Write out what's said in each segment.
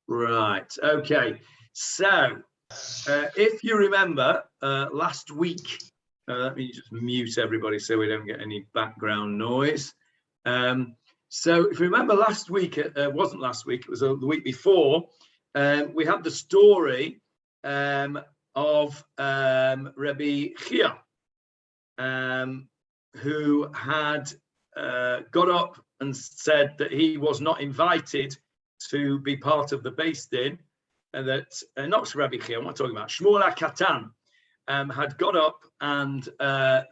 Right. Okay. So, if you remember last week, let me just mute everybody so we don't get any background noise. So, if you remember last week, it wasn't last week, it was the week before, we had the story of Rabbi Chia, who had got up and said that he was not invited to be part of the Beis Din, and that not Rabbi Chia, I'm not talking about Shmuel HaKatan, had got up and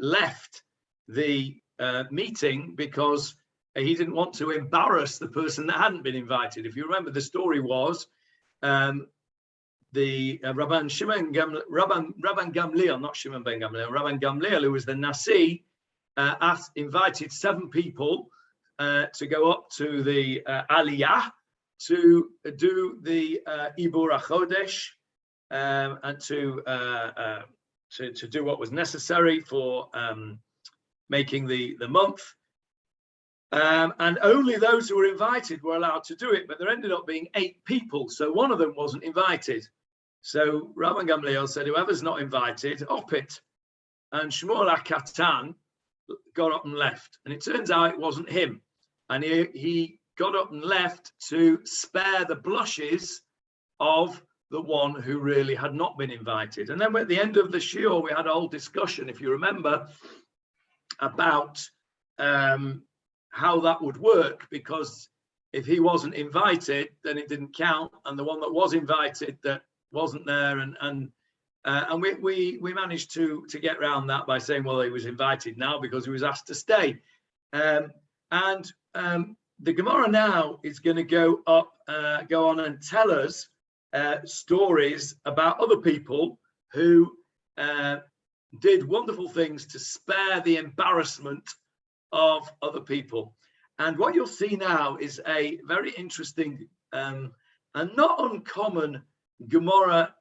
left the meeting because he didn't want to embarrass the person that hadn't been invited. If you remember, the story was the Rabban Gamliel, not Shimon ben Gamliel, Rabban Gamliel, who was the Nasi, invited 7 people to go up to the Aliyah to do the Ibur HaChodesh and to do what was necessary for making the month. And only those who were invited were allowed to do it, but there ended up being 8 people, so one of them wasn't invited. So Rabban Gamliel said, whoever's not invited, op it. And Shmuel HaKatan got up and left. And it turns out it wasn't him. And he got up and left to spare the blushes of the one who really had not been invited. And then at the end of the shiur, we had a whole discussion, if you remember, about how that would work, because if he wasn't invited, then it didn't count, and the one that was invited that wasn't there, and we managed to get around that by saying, well, he was invited now because he was asked to stay. The Gemara now is going to go on and tell us stories about other people who did wonderful things to spare the embarrassment of other people. And what you'll see now is a very interesting and not uncommon Gemara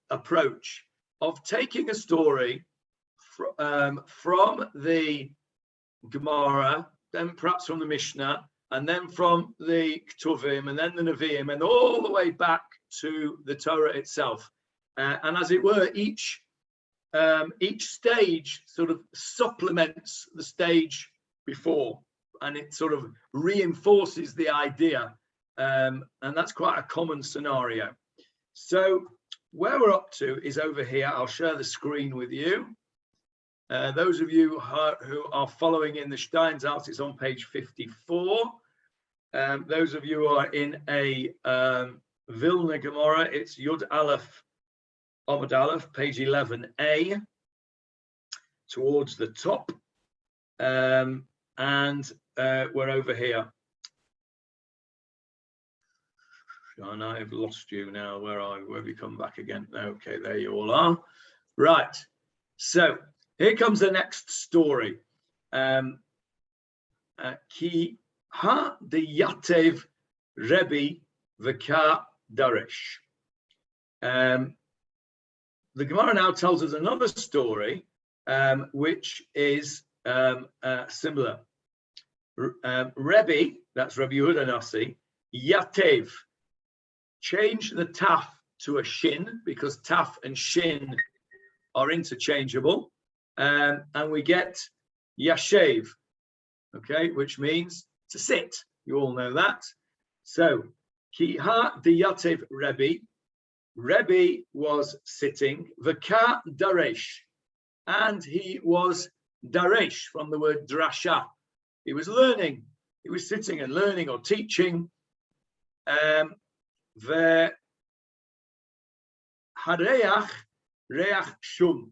approach of taking a story from the Gemara, then perhaps from the Mishnah, and then from the Ketuvim, and then the Nevi'im, and all the way back to the Torah itself. And as it were, each stage sort of supplements the stage before, and it sort of reinforces the idea. And that's quite a common scenario. So where we're up to is over here. I'll share the screen with you. Those of you who are following in the Steinsaltz, it's on page 54. Those of you who are in a Vilna Gemara, it's Yud Aleph, Amud Aleph, page 11a, towards the top. And we're over here. John, I've lost you now. Where have you come back again? Okay, there you all are. Right. So here comes the next story. Ki ha de Yatev Rebbe v'ka Daresh. The Gemara now tells us another story, which is similar. Rebbe, that's Rabbi Yehuda Nasi, Yatev, change the taf to a shin, because taf and shin are interchangeable, and we get yashev, okay, which means to sit. You all know that. So, ki ha de Yatev Rebbe, Rebbe was sitting, v'ka daresh, and he was daresh from the word drasha. He was learning. He was sitting and learning or teaching. The hareach reach shum,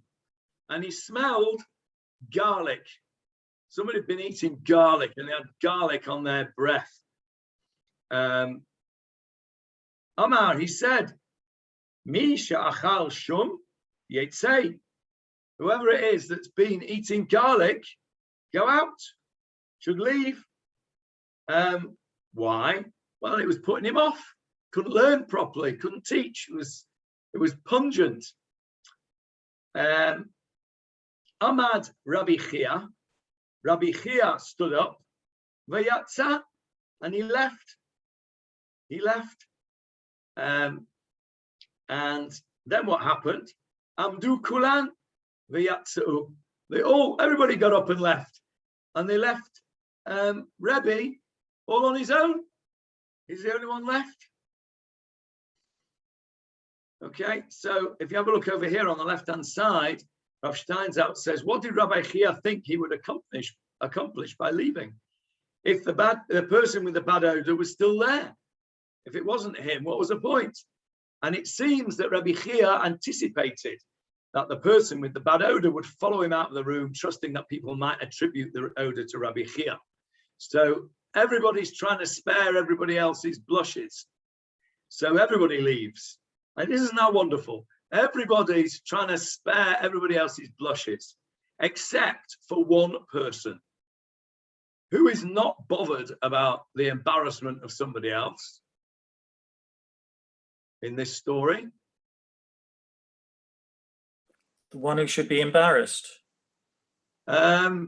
and he smelled garlic. Somebody had been eating garlic, and they had garlic on their breath. Amar, he said, Mi sha'achal shum yetzei. Whoever it is that's been eating garlic, go out, should leave. Why? Well, it was putting him off. Couldn't learn properly, couldn't teach. It was pungent. Amad Rabbi Chia. Rabbi Chia stood up, vayatza, and he left. He left. And then what happened? Amdu kulan v'yatzeu. Everybody got up and left. And they left Rebbe all on his own. He's the only one left. Okay, so if you have a look over here on the left-hand side, Rav Steinsaltz says, what did Rabbi Chia think he would accomplish by leaving? If the person with the bad odor was still there, if it wasn't him, what was the point? And it seems that Rabbi Chia anticipated that the person with the bad odor would follow him out of the room, trusting that people might attribute the odor to Rabbi Chia. So everybody's trying to spare everybody else's blushes. So everybody leaves. And isn't that wonderful? Everybody's trying to spare everybody else's blushes, except for one person who is not bothered about the embarrassment of somebody else in this story. The one who should be embarrassed. Well,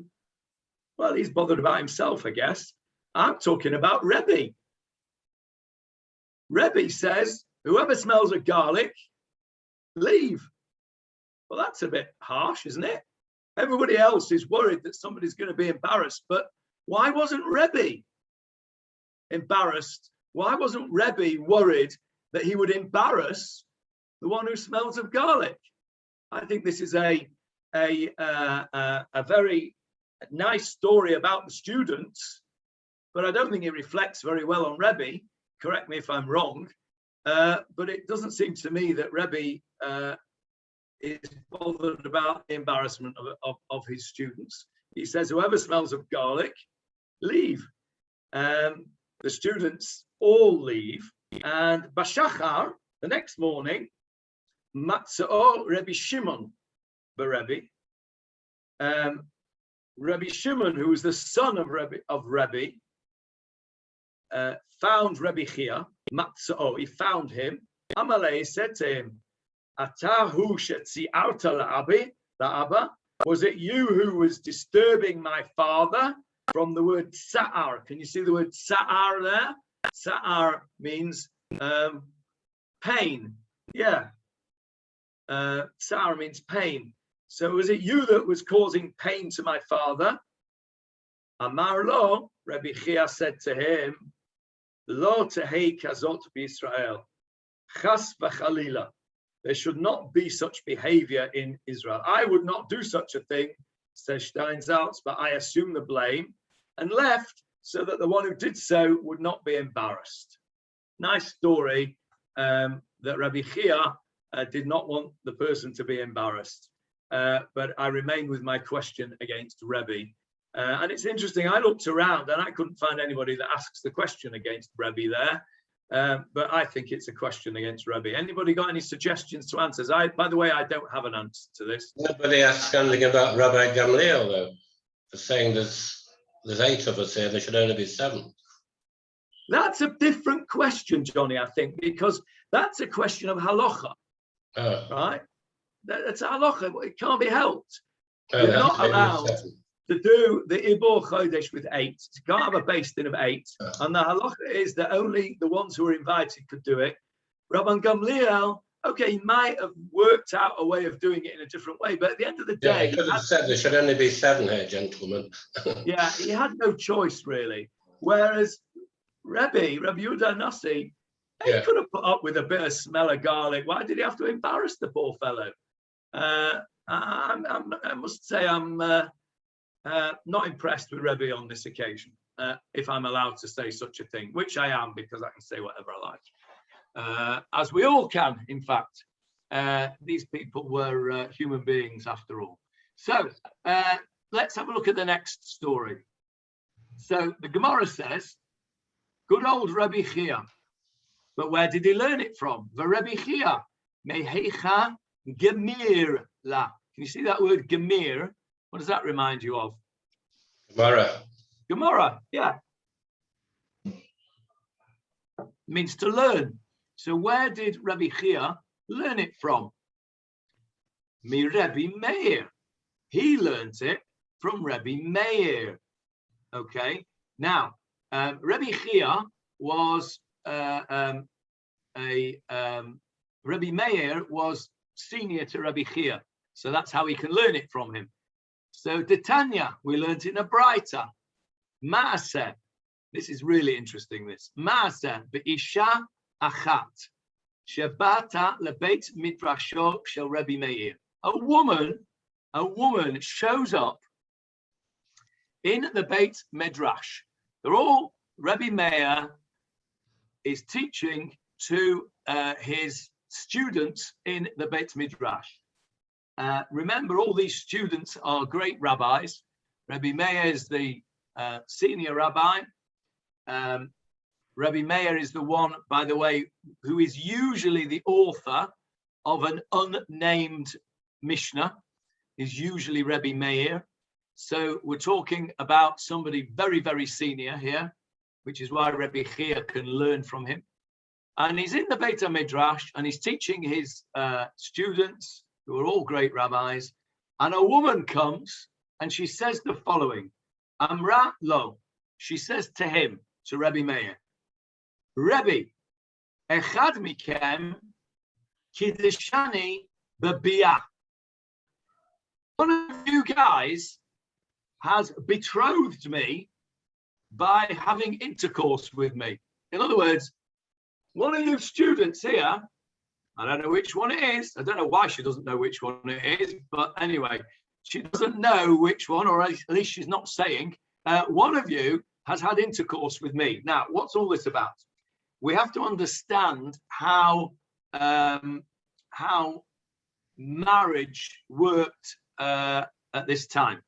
he's bothered about himself, I guess. I'm talking about Rebbe. Rebbe says, whoever smells of garlic, leave. Well, that's a bit harsh, isn't it? Everybody else is worried that somebody's going to be embarrassed, but why wasn't Rebbe embarrassed? Why wasn't Rebbe worried that he would embarrass the one who smells of garlic? I think this is a very nice story about the students, but I don't think it reflects very well on Rebbe. Correct me if I'm wrong, but it doesn't seem to me that Rebbe is bothered about the embarrassment of his students. He says, whoever smells of garlic, leave. The students all leave, and Bashachar, the next morning, Matza'o Rebbe Shimon Berebbe. Rebbe Shimon, who was the son of Rebbe, found Rebbe Chia. Matza'o, he found him. Amalei said to him, Atahu shetzi'arta la'Abba, was it you who was disturbing my father? From the word sa'ar. Can you see the word sa'ar there? Sa'ar means pain. Yeah. Sa'ar means pain. So was it you that was causing pain to my father? Amar lo, Rabbi Chia said to him, Lo tehei kazot b'Yisrael. Chas v'chalila. There should not be such behavior in Israel. I would not do such a thing, says Steinsaltz, but I assume the blame and left so that the one who did so would not be embarrassed. Nice story that Rabbi Chia did not want the person to be embarrassed. But I remain with my question against Rebbe. And it's interesting, I looked around and I couldn't find anybody that asks the question against Rebbe there. But I think it's a question against Rebbe. Anybody got any suggestions to answers? By the way, I don't have an answer to this. Nobody asked anything about Rabbi Gamliel, though, for saying there's 8 of us here, there should only be 7. That's a different question, Johnny, I think, because that's a question of halacha, right? That's a halacha. It can't be helped. You're not allowed to do the Ibor Chodesh with 8. You can't have a beis din of 8. And the halacha is that only the ones who are invited could do it. Rabban Gamliel, okay, he might have worked out a way of doing it in a different way, but at the end of the day... he could have said there should only be 7 here, gentlemen. Yeah, he had no choice, really. Whereas Rabbi Yehuda Nasi, he could have put up with a bit of smell of garlic. Why did he have to embarrass the poor fellow? I must say I'm not impressed with Rebbe on this occasion, if I'm allowed to say such a thing, which I am, because I can say whatever I like. As we all can, in fact. These people were human beings after all. So let's have a look at the next story. So the Gemarah says, good old Rabbi Chia. But where did he learn it from? The Rabbi Chia, Mehecha Gemir La. Can you see that word Gemir? What does that remind you of? Gemarah. Gemarah, yeah. It means to learn. So where did Rabbi Chia learn it from? Mi Rabbi Meir. He learned it from Rabbi Meir. Okay. Now, Rabbi Chia was Rabbi Meir was senior to Rabbi Chia, so that's how he can learn it from him. So Tanya, we learned in a Braita, Maaseh. This is really interesting. This Maaseh be'isha achat shebata lebeit midrasho shel Rabbi Meir. A woman shows up in the Beit Midrash. They're all, Rabbi Meir is teaching to his students in the Beit Midrash. Remember, all these students are great rabbis. Rabbi Meir is the senior rabbi. Rabbi Meir is the one, by the way, who is usually the author of an unnamed Mishnah, is usually Rabbi Meir. So we're talking about somebody very, very senior here, which is why Rabbi Chia can learn from him. And he's in the Beit HaMidrash and he's teaching his students, who are all great rabbis. And a woman comes and she says the following, Amra lo, she says to him, to Rabbi Meir, Rebbe, echad mikem kiddushani b'biyah. One of you guys has betrothed me by having intercourse with me. In other words, one of you students here, I don't know which one it is. I don't know why she doesn't know which one it is, but anyway, she doesn't know which one, or at least she's not saying, one of you has had intercourse with me. Now, what's all this about? We have to understand how marriage worked at this time.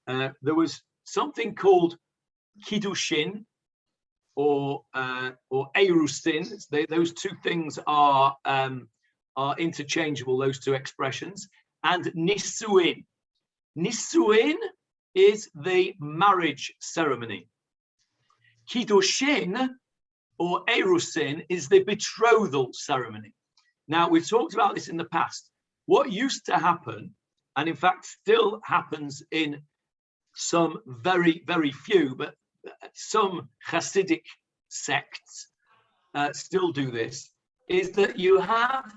There was something called kiddushin or erusin. Those two things are interchangeable, those two expressions. And nisuin. Nisuin is the marriage ceremony. Kiddushin or erusin is the betrothal ceremony. Now, we've talked about this in the past. What used to happen, and in fact still happens in some very, very few, but some Hasidic sects still do this, is that you have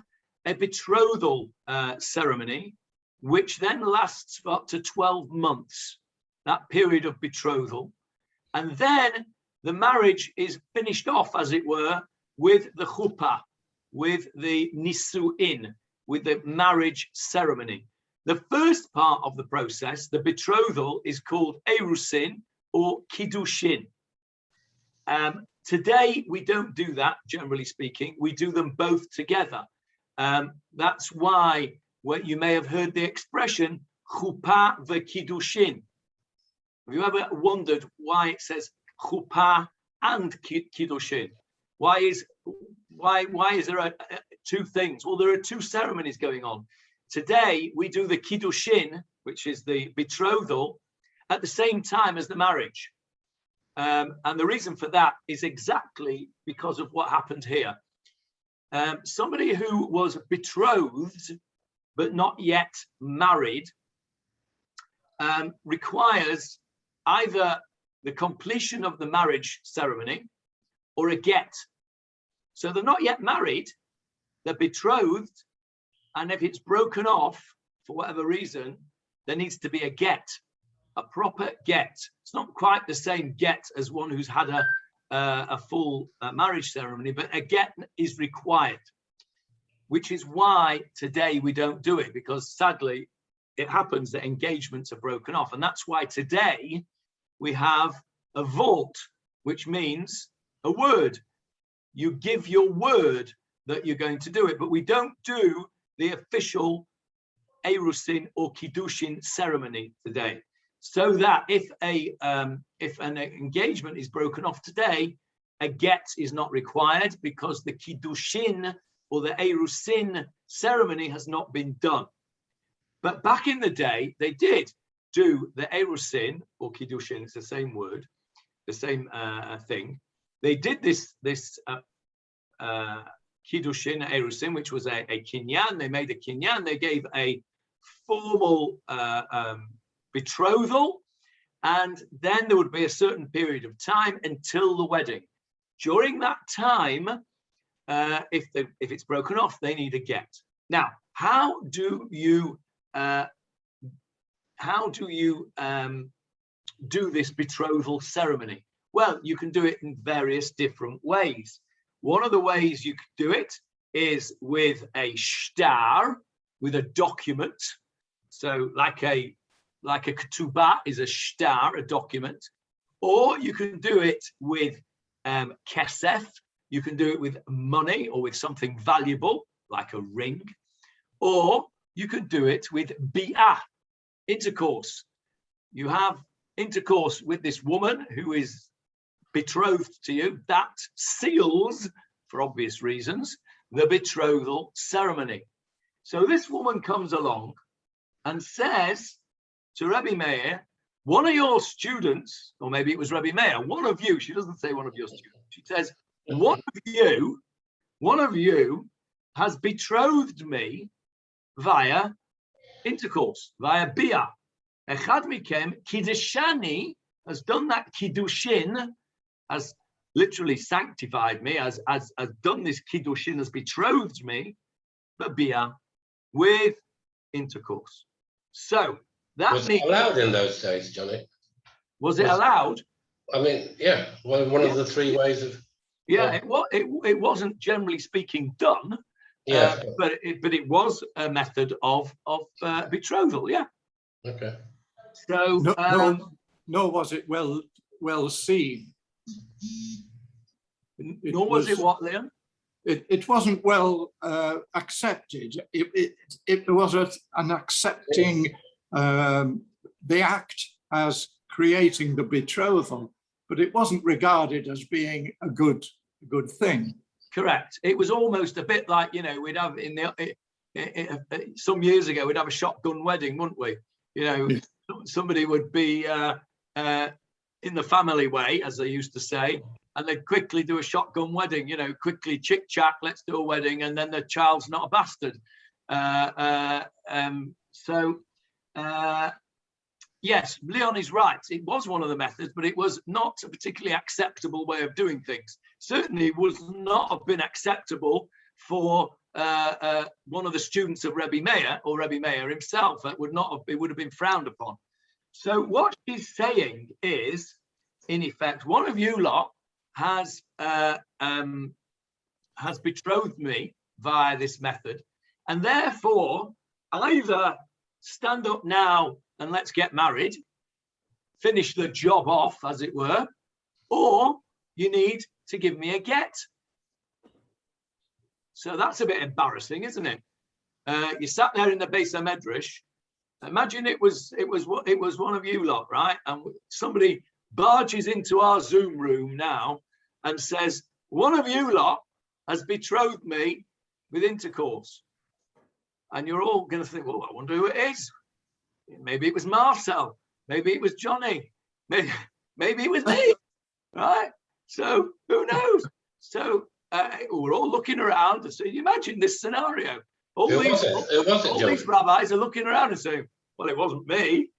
a betrothal ceremony, which then lasts for up to 12 months, that period of betrothal. And then the marriage is finished off, as it were, with the chuppah, with the nisuin, with the marriage ceremony. The first part of the process, the betrothal, is called erusin or kiddushin. Today, we don't do that, generally speaking. We do them both together. That's why you may have heard the expression chuppah v'kiddushin. Have you ever wondered why it says chuppah and kiddushin? Why is there two things? Well, there are two ceremonies going on. Today, we do the kiddushin, which is the betrothal, at the same time as the marriage. And the reason for that is exactly because of what happened here. Somebody who was betrothed, but not yet married, requires either the completion of the marriage ceremony or a get. So they're not yet married, they're betrothed, and if it's broken off for whatever reason, there needs to be a get, a proper get. It's not quite the same get as one who's had a full marriage ceremony, but a get is required, which is why today we don't do it, because sadly it happens that engagements are broken off. And that's why today we have a vault, which means a word. You give your word that you're going to do it, but we don't do the official erusin or kiddushin ceremony today. So that if an engagement is broken off today, a get is not required because the kiddushin or the erusin ceremony has not been done. But back in the day, they did do the erusin or kiddushin. It's the same word, the same thing. They did this kiddushin erusin, which was a kinyan. They made a kinyan. They gave a formal betrothal, and then there would be a certain period of time until the wedding. During that time, if it's broken off, they need a get. Now, how do you do this betrothal ceremony? Well, you can do it in various different ways. One of the ways you could do it is with a shtar, with a document. So like a ketubah is a shtar, a document. Or you can do it with kesef. You can do it with money or with something valuable, like a ring. Or you can do it with bi'ah, intercourse. You have intercourse with this woman who is betrothed to you. That seals, for obvious reasons, the betrothal ceremony. So this woman comes along and says to Rabbi Meir, one of your students, or maybe it was Rabbi Meir, one of you, she doesn't say one of your students, she says, one of you has betrothed me via intercourse, via bia. Echad mikem kiddeshani, has done that kiddushin, has literally sanctified me, has done this kiddushin, has betrothed me, but bia, with intercourse. So that was it allowed in those days, Johnny? Was it allowed? I mean, yeah, one of the three ways of. Yeah, it wasn't generally speaking done. Yeah, but it was a method of betrothal. Yeah. Okay. So nor was it well seen. Nor was it what, Leon? It wasn't well accepted. It was an accepting the act as creating the betrothal, but it wasn't regarded as being a good thing. Correct. It was almost a bit like, we'd have some years ago, we'd have a shotgun wedding, wouldn't we? Somebody would be in the family way, as they used to say, and they'd quickly do a shotgun wedding, quickly chick-chack, let's do a wedding, and then the child's not a bastard. Yes, Leon is right. It was one of the methods, but it was not a particularly acceptable way of doing things. Certainly would not have been acceptable for one of the students of Rebbe Meir or Rebbe Meir himself. It would have been frowned upon. So what she's saying is, in effect, one of you lot has betrothed me via this method, and therefore either stand up now and let's get married, finish the job off, as it were, or you need to give me a get. So that's a bit embarrassing, isn't it? You sat there in the Beis HaMedrash. Imagine it was one of you lot, right? And somebody barges into our Zoom room now and says, one of you lot has betrothed me with intercourse. And you're all going to think, well, I wonder who it is. Maybe it was Marcel. Maybe it was Johnny. Maybe it was me, right? So who knows? So we're all looking around. So you imagine this scenario. All these rabbis are looking around and saying, well, it wasn't me.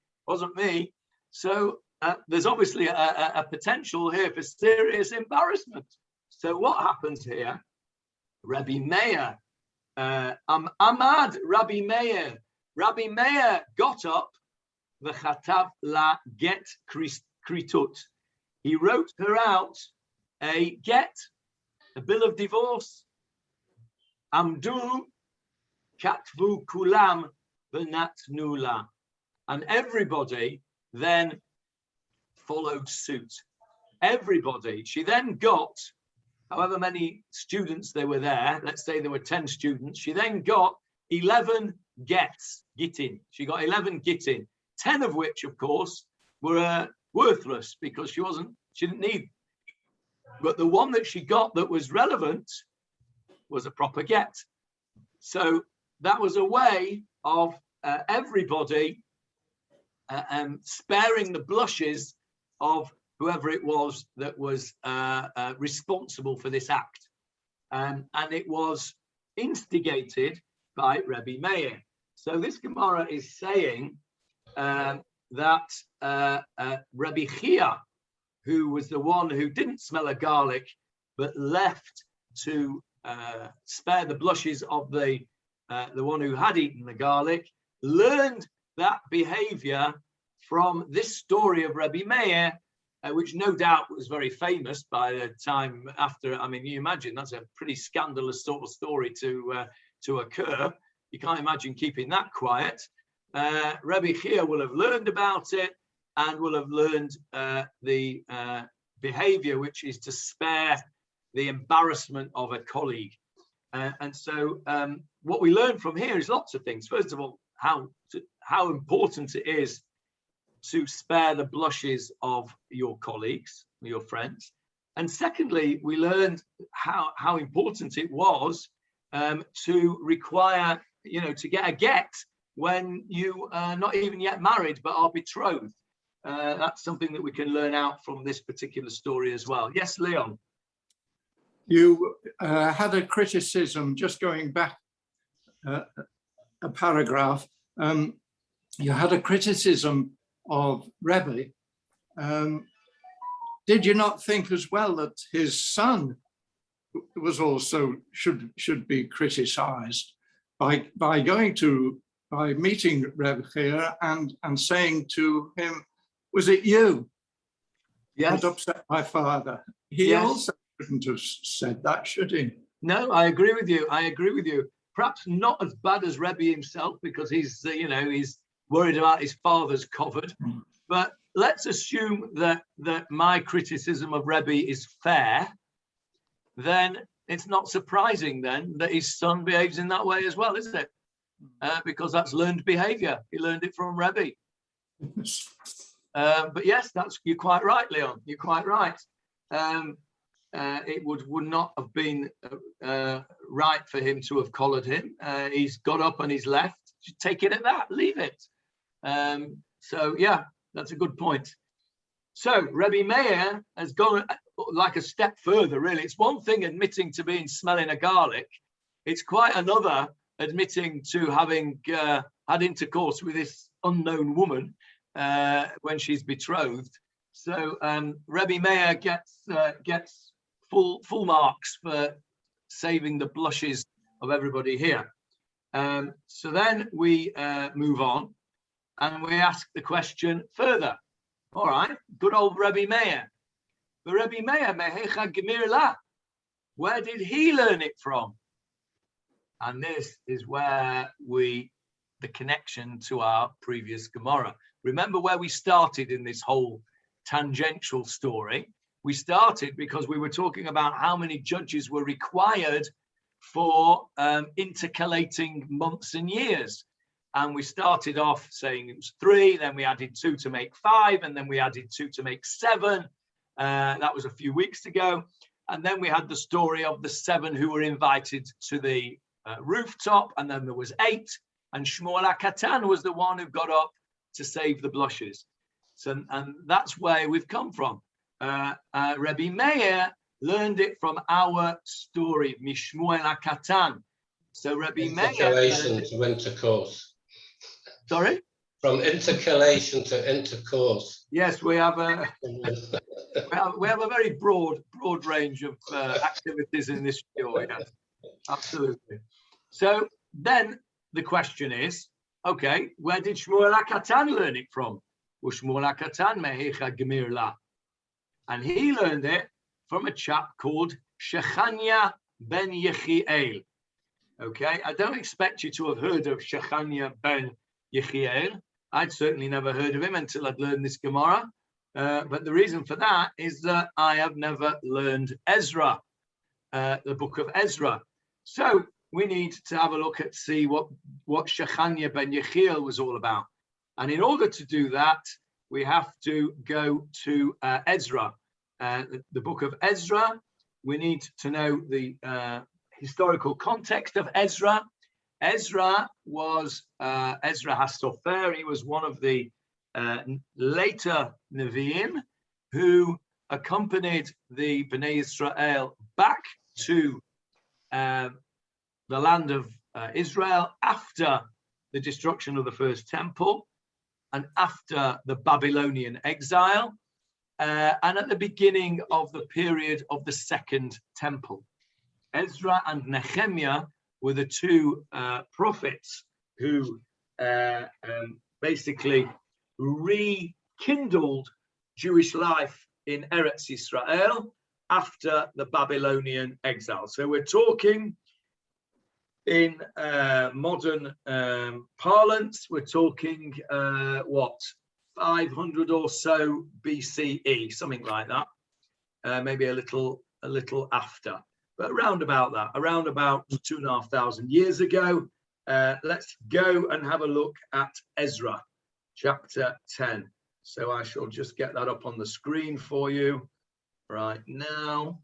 So there's obviously a potential here for serious embarrassment. So what happens here? Rabbi Meir, Ahmad Rabbi Meir. Rabbi Meir got up, v'chatav la get kritut. He wrote her out a get, a bill of divorce. Amdu katvu kulam v'natnu la. And everybody then followed suit. Everybody. She then got, however many students there were there, let's say there were 10 students, she then got 11 gittin. She got 11 gittin, 10 of which, of course, were worthless because she didn't need. But the one that she got that was relevant was a proper get. So that was a way of everybody sparing the blushes of whoever it was that was responsible for this act. And it was instigated by Rebbe Meir. So this Gemara is saying that Rebbe Chia, who was the one who didn't smell a garlic, but left to spare the blushes of the one who had eaten the garlic, learned that behavior from this story of Rebbe Meir, which no doubt was very famous by the time after. I mean, you imagine that's a pretty scandalous sort of story to occur. You can't imagine keeping that quiet. Rebbe Chia will have learned about it and will have learned the behavior, which is to spare the embarrassment of a colleague. And so what we learn from here is lots of things. First of all, how important it is to spare the blushes of your colleagues, your friends. And secondly, we learned how important it was to require, to get a get when you are not even yet married, but are betrothed. That's something that we can learn out from this particular story as well. Yes, Leon. You had a criticism, just going back a paragraph, you had a criticism of Rebbe. Did you not think as well that his son was also should be criticized by meeting Rebbe here and saying to him, was it you that upset my father? He also shouldn't have said that, should he? No, I agree with you. I agree with you. Perhaps not as bad as Rebbe himself, because he's he's worried about his father's covered. But let's assume that my criticism of Rebbe is fair. Then it's not surprising then that his son behaves in that way as well, isn't it? Because that's learned behavior. He learned it from Rebbe. But yes, you're quite right, Leon. You're quite right. It would not have been right for him to have collared him. He's got up and he's left. Just take it at that. Leave it. So yeah, that's a good point. So Rebbe Meir has gone like a step further, really. It's one thing admitting to being smelling a garlic. It's quite another admitting to having had intercourse with this unknown woman when she's betrothed. So Rebbe Meir gets full marks for saving the blushes of everybody here. So then we move on and we ask the question further. All right, good old Rebbe Meir. The Rebbe Meir, mehecha gemirah, where did he learn it from? And this is where the connection to our previous Gemarah. Remember where we started in this whole tangential story? We started because we were talking about how many judges were required for intercalating months and years. And we started off saying it was 3, then we added 2 to make 5, and then we added 2 to make 7. That was a few weeks ago. And then we had the story of the 7 who were invited to the rooftop, and then there was 8, and Shmuel HaKatan was the one who got up to save the blushes. So, and that's where we've come from. Rebbe Meir learned it from our story, Mishmuel HaKatan. So Rebbe Meir... Intercalation to intercourse. Sorry? From intercalation to intercourse. Yes, we have a very broad range of activities in this show. Yes, absolutely. So then the question is, okay, where did Shmuel HaKatan learn it from? Well, Shmuel HaKatan mehecha gemirah, and he learned it from a chap called Shechania ben Yechiel. Okay, I don't expect you to have heard of Shechania ben Yechiel. I'd certainly never heard of him until I'd learned this Gemarah. But the reason for that is that I have never learned Ezra, the book of Ezra. So we need to have a look at see what Shechania ben Yechiel was all about. And in order to do that, we have to go to Ezra, the book of Ezra. We need to know the historical context of Ezra. Ezra was Ezra HaSofer. He was one of the later Nevi'im who accompanied the Bnei Israel back to the land of Israel after the destruction of the first temple and after the Babylonian exile and at the beginning of the period of the second temple. Ezra and Nehemiah were the two prophets who basically rekindled Jewish life in Eretz Israel after the Babylonian exile. So we're talking in modern parlance, we're talking what, 500 or so BCE, something like that, maybe a little after, but around about that, around about 2,500 years ago. Let's go and have a look at Ezra chapter 10. So I shall just get that up on the screen for you right now.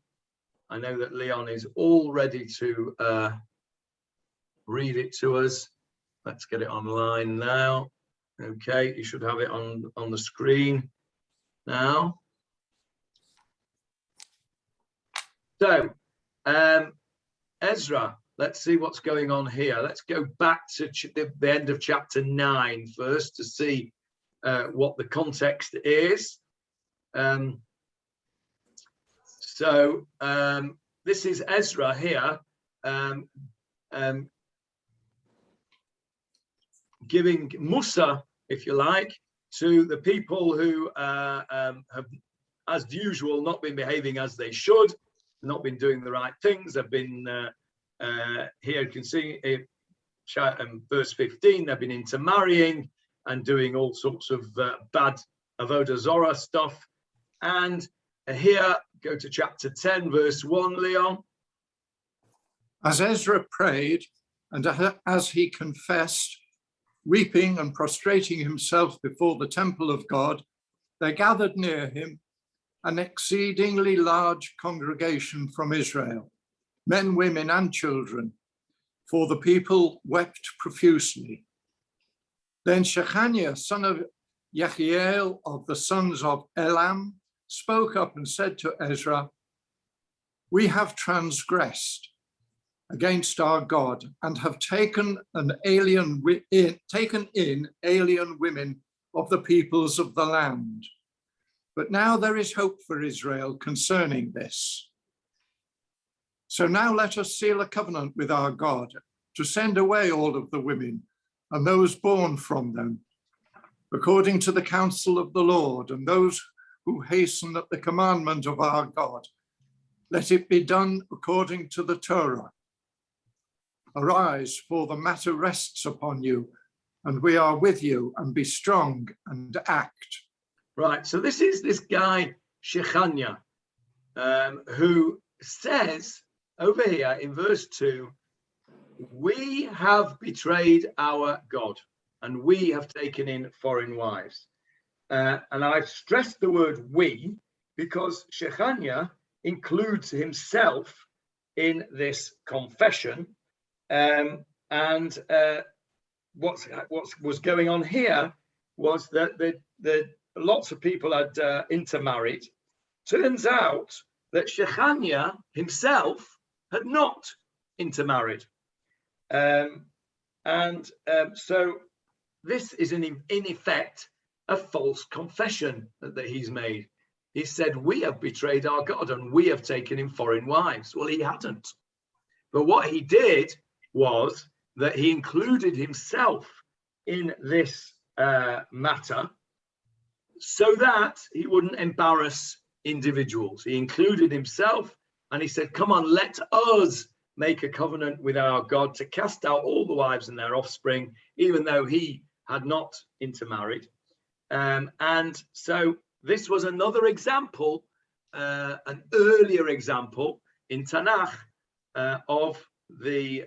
I know that Leon is all ready to read it to us. Let's get it online now. Okay, you should have it on the screen now. So, Ezra, let's see what's going on here. Let's go back to the end of chapter 9 first to see what the context is. This is Ezra here giving Musa, if you like, to the people who have, as usual, not been behaving as they should, not been doing the right things. They've been, here you can see in verse 15, they've been intermarrying and doing all sorts of bad Avodah Zorah stuff. And here, go to chapter 10, verse 1, Leon. As Ezra prayed, and as he confessed, weeping and prostrating himself before the temple of God, there gathered near him an exceedingly large congregation from Israel, men, women, and children, for the people wept profusely. Then Shechaniah, son of Yechiel of the sons of Elam, spoke up and said to Ezra, "We have transgressed against our God and have taken in alien women of the peoples of the land. But now there is hope for Israel concerning this. So now let us seal a covenant with our God to send away all of the women and those born from them, according to the counsel of the Lord, and those who hasten at the commandment of our God. Let it be done according to the Torah. Arise, for the matter rests upon you, and we are with you, and be strong and act." Right, so this is this guy, Shechaniah, who says over here in verse 2, we have betrayed our God, and we have taken in foreign wives. And I've stressed the word we, because Shechaniah includes himself in this confession. What was going on here was that the lots of people had intermarried. Turns out that Shechaniah himself had not intermarried. So this is in effect a false confession that he's made. He said, we have betrayed our God and we have taken in foreign wives. Well, he hadn't. But what he did was that he included himself in this matter so that he wouldn't embarrass individuals. He included himself and he said, come on, let us make a covenant with our God to cast out all the wives and their offspring, even though he had not intermarried. And so this was another example, an earlier example in Tanakh of the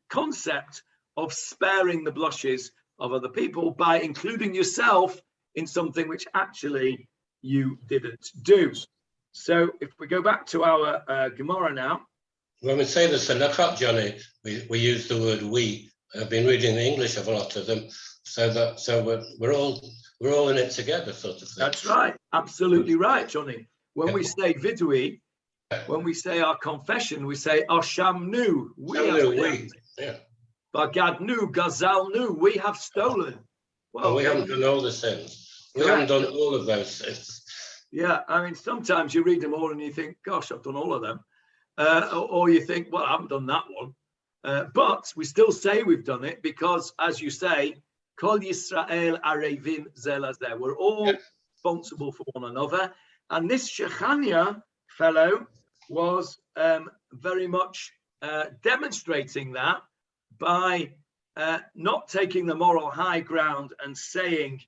concept of sparing the blushes of other people by including yourself in something which actually you didn't do. So if we go back to our Gemarah now. When we say this in Nakhat, Johnny, we use the word we. I've been reading the English of a lot of them, so we're all in it together, sort of thing. That's right, absolutely right, Johnny. When we say vidui, when we say our confession, we say Ashamnu, we. Yeah. Bagadnu, Gazalnu, we have stolen. Well, we haven't done all the sins. We haven't done all of those sins. Yeah, I mean, sometimes you read them all and you think, gosh, I've done all of them. or you think, well, I haven't done that one. But we still say we've done it because, as you say, Kol Yisrael Arevim Zelazeh. We're all responsible for one another. And this Shechania fellow was very much demonstrating that by not taking the moral high ground and saying,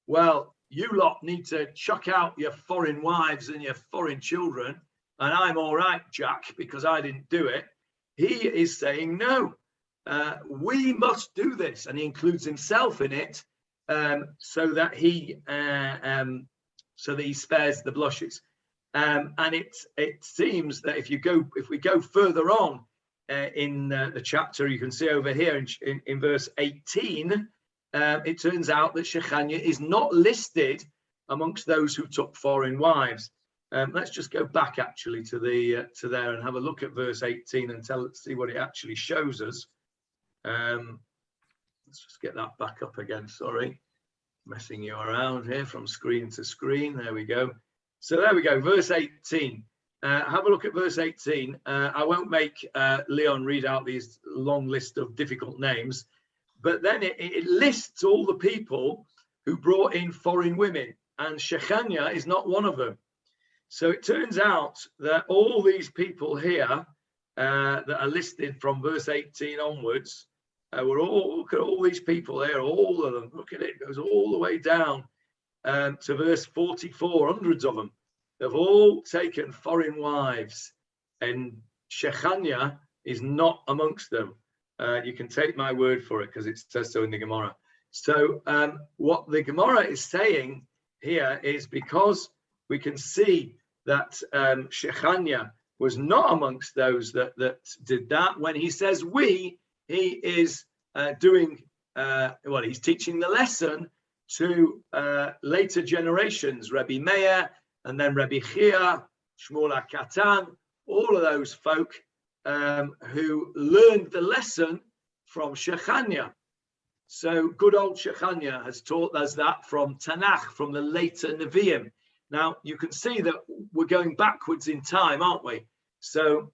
well, you lot need to chuck out your foreign wives and your foreign children, and I'm all right, Jack, because I didn't do it. He is saying, no, we must do this. And he includes himself in it so that he spares the blushes. And it seems that if we go further on in the chapter, you can see over here in verse 18, it turns out that Shechania is not listed amongst those who took foreign wives. Let's just go back actually to there and have a look at verse 18 and see what it actually shows us. Let's just get that back up again. Sorry, messing you around here from screen to screen. There we go. So there we go. Verse 18. Have a look at verse 18. I won't make Leon read out these long list of difficult names, but then it lists all the people who brought in foreign women, and Shechania is not one of them. So it turns out that all these people here that are listed from verse 18 onwards, look at all these people there, all of them. Look at it, it goes all the way down to verse 44, hundreds of them. They've all taken foreign wives, and Shechania is not amongst them. You can take my word for it because it says so in the Gemarah. So what the Gemarah is saying here is, because we can see that Shechania was not amongst those that did that. When he says we, he is he's teaching the lesson to later generations, Rabbi Meir, and then Rabbi Chia, Shmuel HaKatan, all of those folk who learned the lesson from Shechania. So good old Shechania has taught us that from Tanakh, from the later Nevi'im. Now, you can see that we're going backwards in time, aren't we? So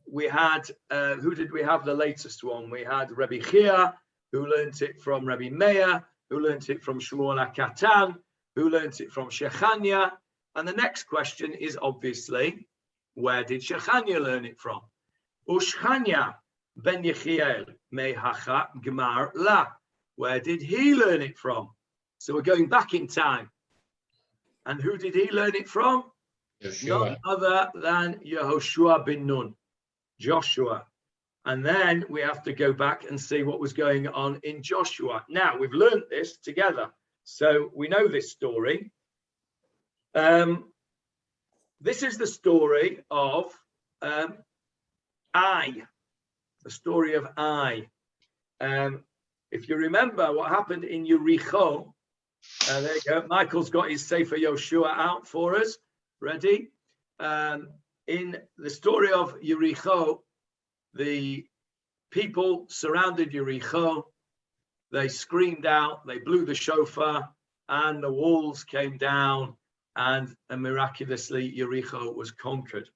we had, who did we have the latest one? We had Rabbi Chia, who learnt it from Rabbi Meir, who learnt it from Shmuel HaKatan, who learnt it from Shechania. And the next question is obviously, where did Shechania learn it from? Ushchania ben Yechiel mehacha Gemar la. Where did he learn it from? So we're going back in time. And who did he learn it from? Yeshua. None other than Yehoshua bin Nun, Joshua. And then we have to go back and see what was going on in Joshua. Now, we've learned this together, so we know this story. This is the story of Ai, the story of Ai. If you remember what happened in Yericho, there you go. Michael's got his Sefer Yoshua out for us, ready. In the story of Yericho, the people surrounded Yericho. They screamed out, they blew the shofar, and the walls came down, and miraculously Yericho was conquered.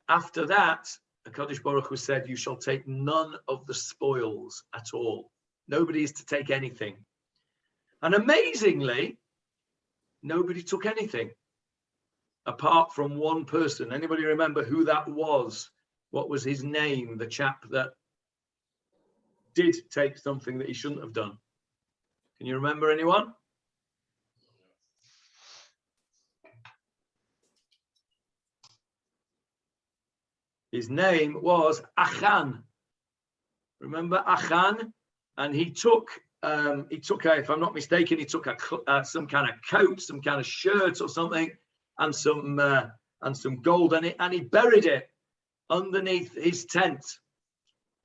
After that, HaKadosh Baruch Hu said, you shall take none of the spoils at all. Nobody is to take anything. And amazingly, nobody took anything apart from one person. Anybody remember who that was? What was his name? The chap that did take something that he shouldn't have done. Can you remember anyone? His name was Achan. Remember Achan? And he took, if I'm not mistaken, he took some kind of coat, some kind of shirt or something, and some gold in it, and he buried it underneath his tent.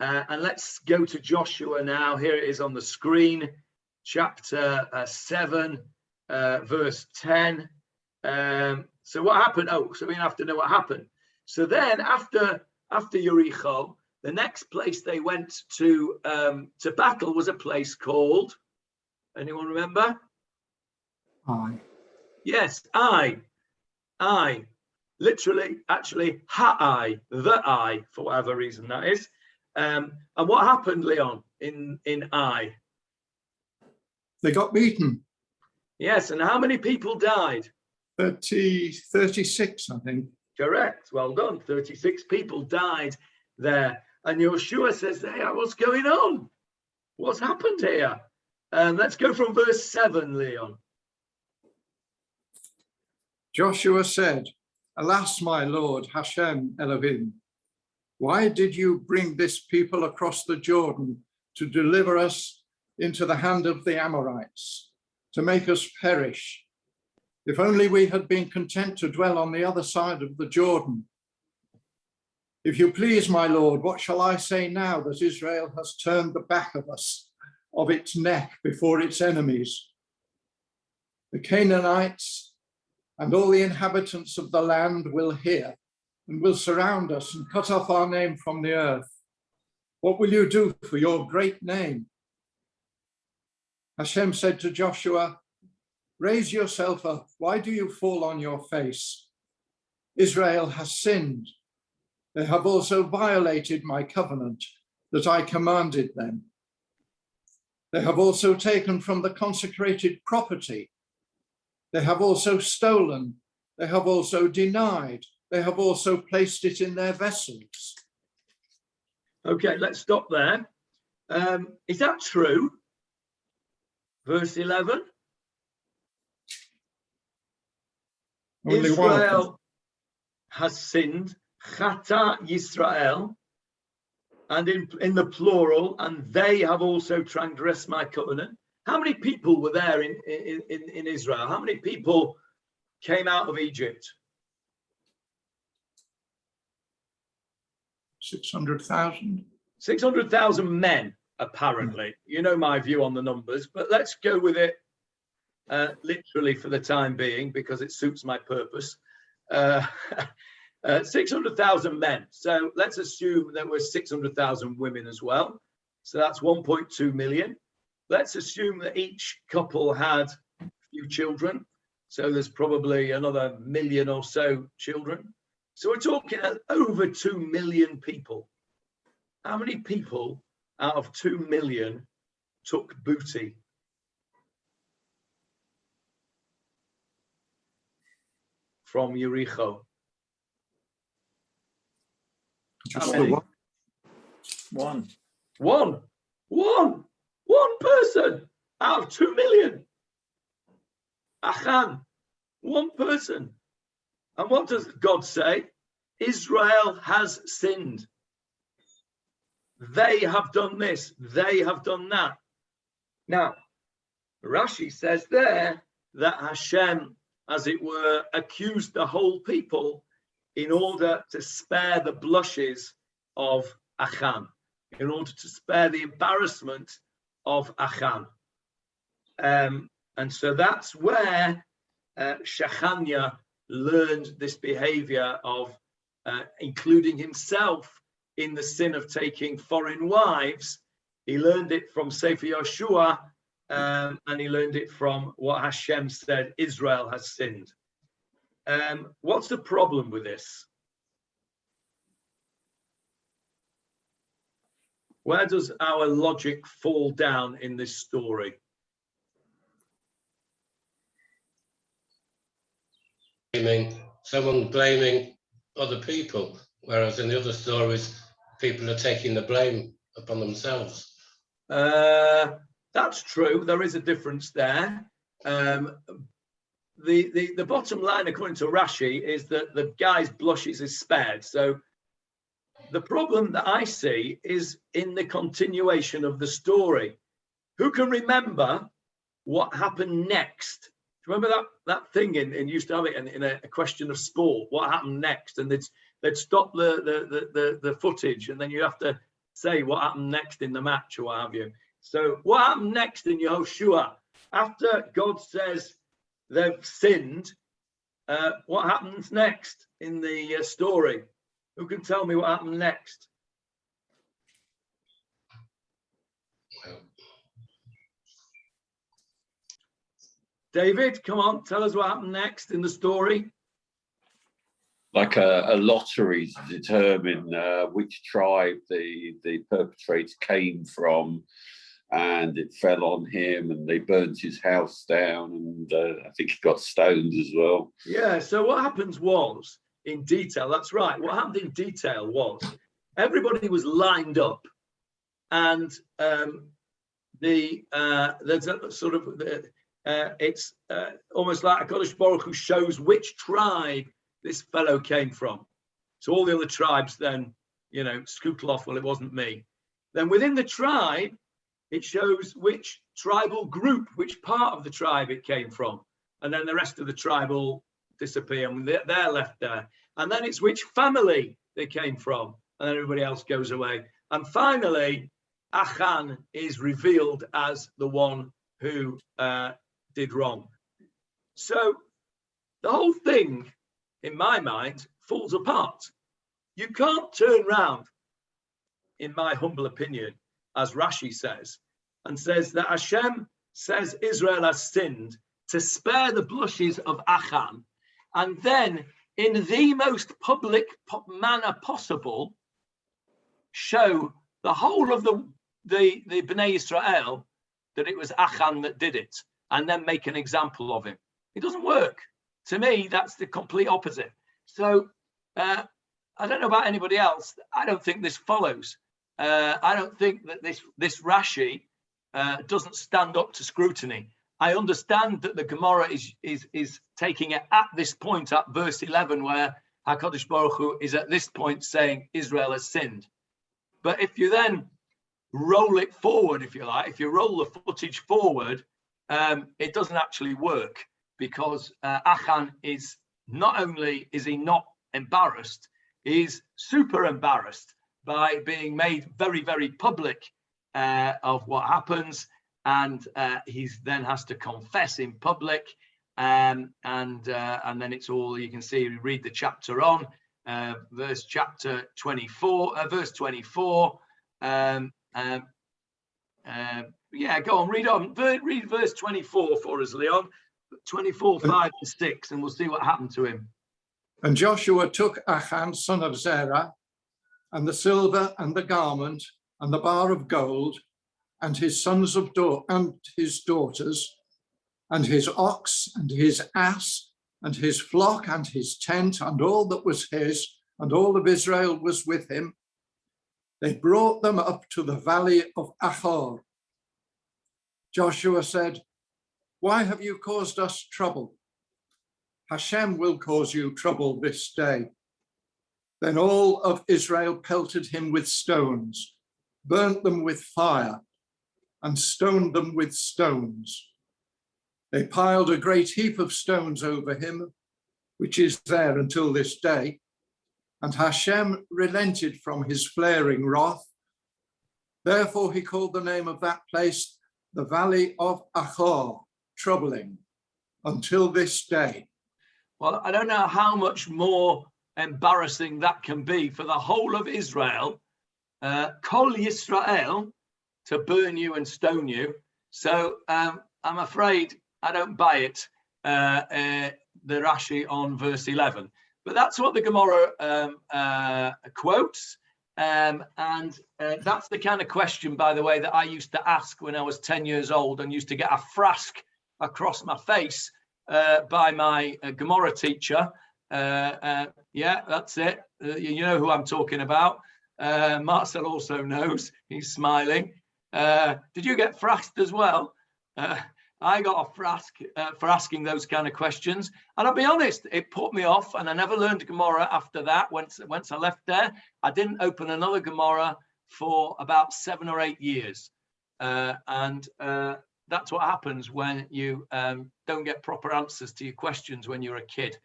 And let's go to Joshua now. Here it is on the screen, chapter 7, verse 10. So what happened? Oh, so we have to know what happened. So then after Yericho, the next place they went to battle was a place called, anyone remember? Ai. Yes, Ai. literally, actually, ha-I, the I, for whatever reason that is. And what happened, Leon, in I? They got beaten. Yes, and how many people died? 36, I think. Correct, well done. 36 people died there. And Yeshua says, hey, what's going on? What's happened here? Let's go from verse 7, Leon. Joshua said, alas, my Lord, Hashem Elohim, why did you bring this people across the Jordan to deliver us into the hand of the Amorites, to make us perish? If only we had been content to dwell on the other side of the Jordan. If you please, my Lord, what shall I say now that Israel has turned the back of us, of its neck before its enemies? The Canaanites and all the inhabitants of the land will hear and will surround us and cut off our name from the earth. What will you do for your great name? Hashem said to Joshua, raise yourself up. Why do you fall on your face? Israel has sinned. They have also violated my covenant that I commanded them. They have also taken from the consecrated property. They have also stolen. They have also denied. They have also placed it in their vessels. Okay, let's stop there. Is that true? Verse 11. Only Israel has sinned, Chata Yisrael, and in the plural, and they have also transgressed my covenant. How many people were there in Israel? How many people came out of Egypt? 600,000. 600,000 men, apparently. You know my view on the numbers, but let's go with it literally for the time being, because it suits my purpose. 600,000 men. So let's assume there were 600,000 women as well. So that's 1.2 million. Let's assume that each couple had a few children. So there's probably another million or so children. So we're talking over 2 million people. How many people out of 2 million took booty? From Jericho? Just How the many? one. One person out of 2 million. Achan, one person. And what does God say? Israel has sinned. They have done this. They have done that. Now, Rashi says there that Hashem, as it were, accused the whole people in order to spare the blushes of Achan, in order to spare the embarrassment of Achan. And so that's where Shechaniah learned this behavior of including himself in the sin of taking foreign wives. He learned it from Sefer Yoshua, and he learned it from what Hashem said, Israel has sinned. What's the problem with this? Where does our logic fall down in this story? Someone blaming other people, whereas in the other stories, people are taking the blame upon themselves. That's true. There is a difference there. The bottom line, according to Rashi, is that the guy's blushes is spared. So the problem that I see is in the continuation of the story. Who can remember what happened next? Remember that thing in used to have it in a question of sport. What happened next? And they'd stop the footage, and then you have to say what happened next in the match or what have you. So what happened next in Yehoshua? After God says they've sinned, what happens next in the story? Who can tell me what happened next? David, come on, tell us what happened next in the story. like a lottery to determine which tribe the perpetrator came from, and it fell on him, and they burnt his house down, and I think he got stoned as well. Yeah, so what happens was, in detail, that's right, what happened in detail was everybody was lined up, and there's a sort of, it's almost like HaKadosh Baruch Hu shows which tribe this fellow came from. So all the other tribes then, you know, scootle off, well, it wasn't me. Then within the tribe, it shows which tribal group, which part of the tribe it came from. And then the rest of the tribe all disappear and they're left there. And then it's which family they came from. And then everybody else goes away. And finally, Achan is revealed as the one who did wrong. So the whole thing, in my mind, falls apart. You can't turn round, in my humble opinion, as Rashi says, and says that Hashem says Israel has sinned to spare the blushes of Achan, and then in the most public manner possible, show the whole of the Bnei Israel that it was Achan that did it, and then make an example of him. It doesn't work. To me, that's the complete opposite. So I don't know about anybody else. I don't think this follows. I don't think that this Rashi doesn't stand up to scrutiny. I understand that the Gemarah is taking it at this point, at verse 11, where HaKadosh Baruch Hu is at this point saying Israel has sinned. But if you then roll it forward, if you like, if you roll the footage forward, it doesn't actually work, because Achan is not only is he not embarrassed, he's super embarrassed by being made very, very public of what happens, and he then has to confess in public, and then it's all, you can see, you read the chapter on, verse 24. Yeah, go on, read on. Read verse 24 for us, Leon. 24, 5 and 6, and we'll see what happened to him. And Joshua took Achan, son of Zerah, and the silver and the garment and the bar of gold, and his sons and his daughters, and his ox and his ass, and his flock and his tent, and all that was his, and all of Israel was with him. They brought them up to the valley of Achor. Joshua said, "Why have you caused us trouble? Hashem will cause you trouble this day." Then all of Israel pelted him with stones, burnt them with fire, and stoned them with stones. They piled a great heap of stones over him, which is there until this day. And Hashem relented from his flaring wrath. Therefore he called the name of that place the Valley of Achor, troubling, until this day. Well, I don't know how much more embarrassing that can be for the whole of Israel, Kol Yisrael, to burn you and stone you. So I'm afraid I don't buy it, the Rashi on verse 11. But that's what the Gemarah quotes. And that's the kind of question, by the way, that I used to ask when I was 10 years old and used to get a frask across my face by my Gemarah teacher. Yeah, that's it. You know who I'm talking about. Marcel also knows. He's smiling. Did you get frasked as well? I got a frask for asking those kind of questions. And I'll be honest, it put me off, and I never learned Gemarah after that. Once I left there, I didn't open another Gemarah for about 7 or 8 years. And that's what happens when you don't get proper answers to your questions when you're a kid,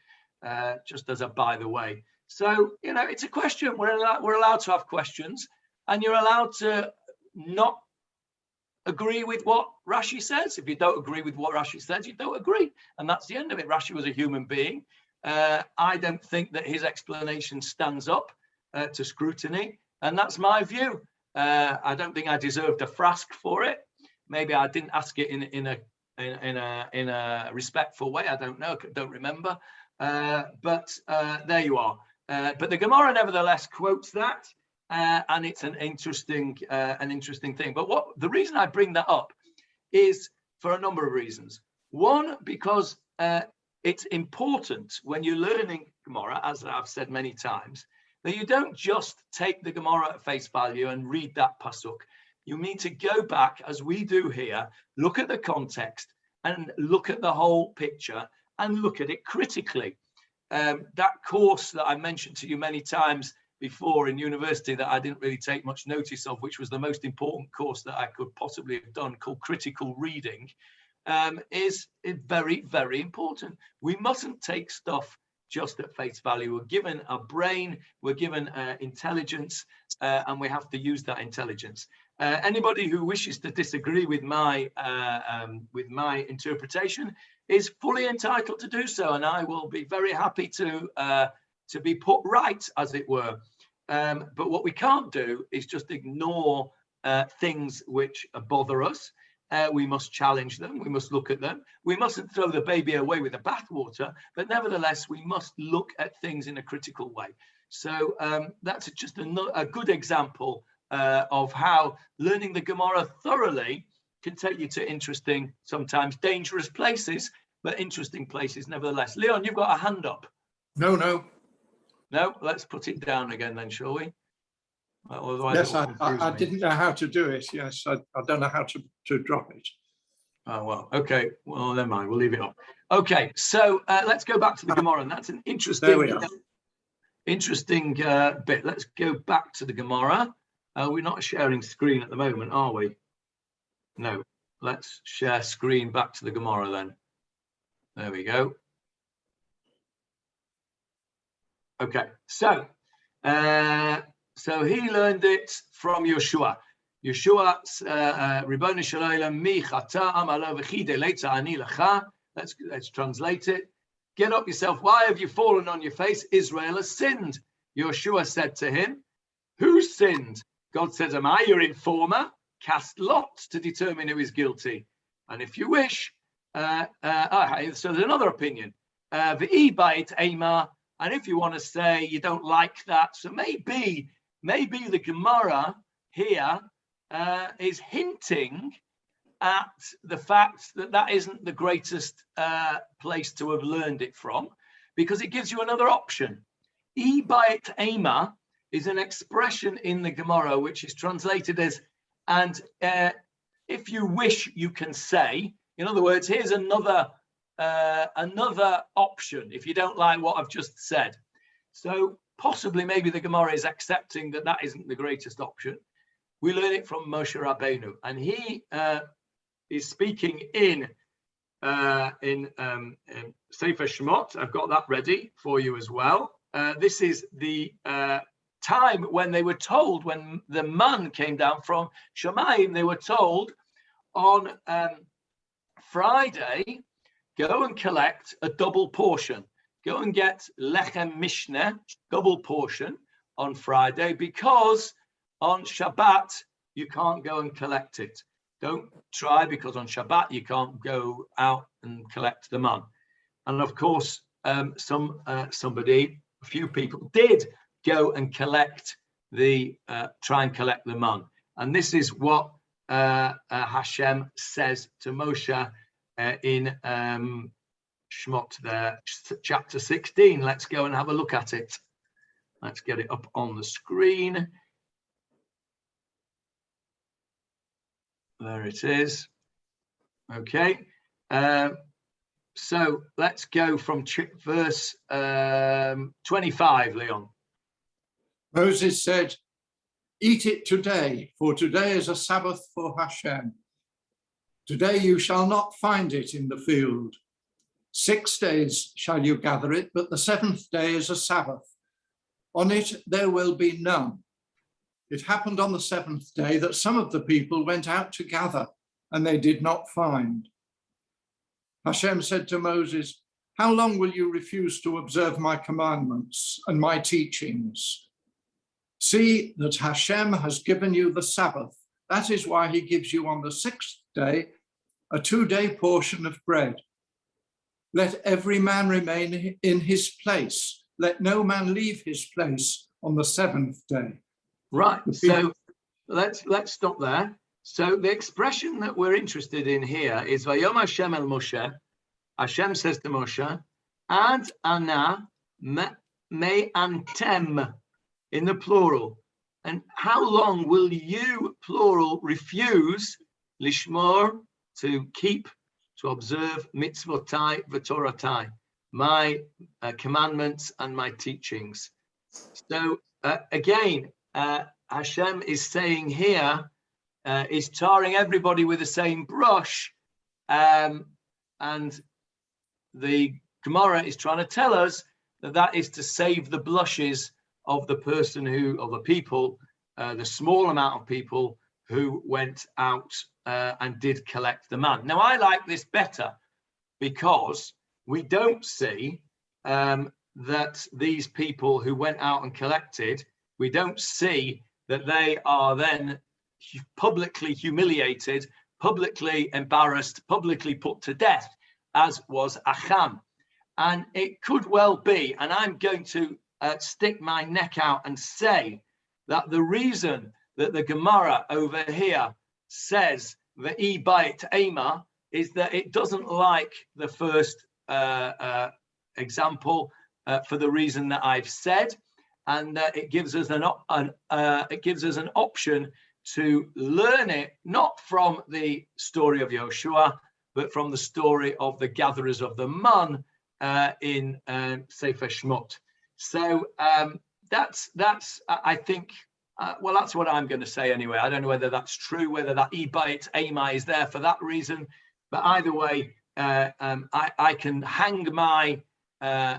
just as a by the way. So, you know, it's a question. We're allowed to have questions, and you're allowed to not agree with what Rashi says. If you don't agree with what Rashi says, you don't agree. And that's the end of it. Rashi was a human being. I don't think that his explanation stands up to scrutiny. And that's my view. I don't think I deserved a frask for it. Maybe I didn't ask it in a respectful way. I don't know. Don't remember. but there you are. But the Gemarah nevertheless quotes that, and it's an interesting thing. But the reason I bring that up is for a number of reasons. One, because it's important when you're learning Gemarah, as I've said many times, that you don't just take the Gemarah at face value and read that pasuk. You need to go back, as we do here, look at the context and look at the whole picture and look at it critically. That course that I mentioned to you many times before in university that I didn't really take much notice of, which was the most important course that I could possibly have done, called critical reading, is very, very important. We mustn't take stuff just at face value. We're given a brain, we're given intelligence, and we have to use that intelligence. Anybody who wishes to disagree with my interpretation is fully entitled to do so, and I will be very happy to be put right, as it were. But what we can't do is just ignore things which bother us. We must challenge them. We must look at them. We mustn't throw the baby away with the bathwater, but nevertheless, we must look at things in a critical way. So that's just a good example of how learning the Gemarah thoroughly can take you to interesting, sometimes dangerous places, but interesting places nevertheless. Leon, you've got a hand up. No. No, let's put it down again then, shall we? Yes, I didn't know how to do it. Yes, I don't know how to drop it. Oh, well, okay. Well, never mind. We'll leave it up. Okay, so let's go back to the Gemarah. And that's an interesting, bit. Let's go back to the Gemarah. We're not sharing screen at the moment, are we? No. Let's share screen back to the Gemarah then. There we go. Okay, so he learned it from Yeshua. Yeshua, Ribono Shel Olam, mi chata amalo v'chide leitza ani lecha. Let's translate it. Get up yourself. Why have you fallen on your face? Israel has sinned. Yeshua said to him, who sinned? God said, am I your informer? Cast lots to determine who is guilty. And if you wish, so there's another opinion. V'i bait ema. And if you want to say you don't like that, so maybe the Gemarah here is hinting at the fact that isn't the greatest place to have learned it from, because it gives you another option. E bait ema is an expression in the Gemarah which is translated as, and if you wish, you can say. In other words, here's another option if you don't like what I've just said. So possibly maybe the Gemarah is accepting that isn't the greatest option. We learn it from Moshe Rabbeinu, and he is speaking in Sefer Shemot. I've got that ready for you as well. This is the time when they were told, when the man came down from Shemayim, they were told on Friday, go and collect a double portion. Go and get lechem mishneh, double portion on Friday, because on Shabbat you can't go and collect it. Don't try, because on Shabbat you can't go out and collect the man. And of course, a few people did go and collect try and collect the man. And this is what Hashem says to Moshe in Shemot there, chapter 16. Let's go and have a look at it. Let's get it up on the screen. There it is. Okay. So let's go from verse 25, Leon. Moses said, eat it today, for today is a Sabbath for Hashem. Today you shall not find it in the field. 6 days shall you gather it, but the 7th day is a Sabbath. On it there will be none. It happened on the 7th day that some of the people went out to gather, and they did not find. Hashem said to Moses, how long will you refuse to observe my commandments and my teachings? See that Hashem has given you the Sabbath. That is why he gives you on the 6th day a 2-day portion of bread. let every man remain in his place. Let no man leave his place on the seventh day. Right, so let's stop there. So the expression that we're interested in here is Vayom Hashem el Moshe. Hashem says to Moshe, Ad ana me antem, in the plural. And how long will you, plural, refuse lishmor, to keep, to observe mitzvotai v'toratai, my commandments and my teachings? So again, Hashem is saying here, is tarring everybody with the same brush, and the Gemarah is trying to tell us that that is to save the blushes of the person who, of the people, the small amount of people who went out and did collect the man. Now, I like this better because we don't see that these people who went out and collected, we don't see that they are then publicly humiliated, publicly embarrassed, publicly put to death, as was Achan. And it could well be, and I'm going to stick my neck out and say that the reason that the Gemarah over here says the e-bait ema is that it doesn't like the first example for the reason that I've said, and it gives us an option to learn it not from the story of Yoshua, but from the story of the gatherers of the man in Sefer Shmot. So that's I think, well, that's what I'm going to say anyway. I don't know whether that's true, whether that e-bait amai is there for that reason, but either way, I can hang my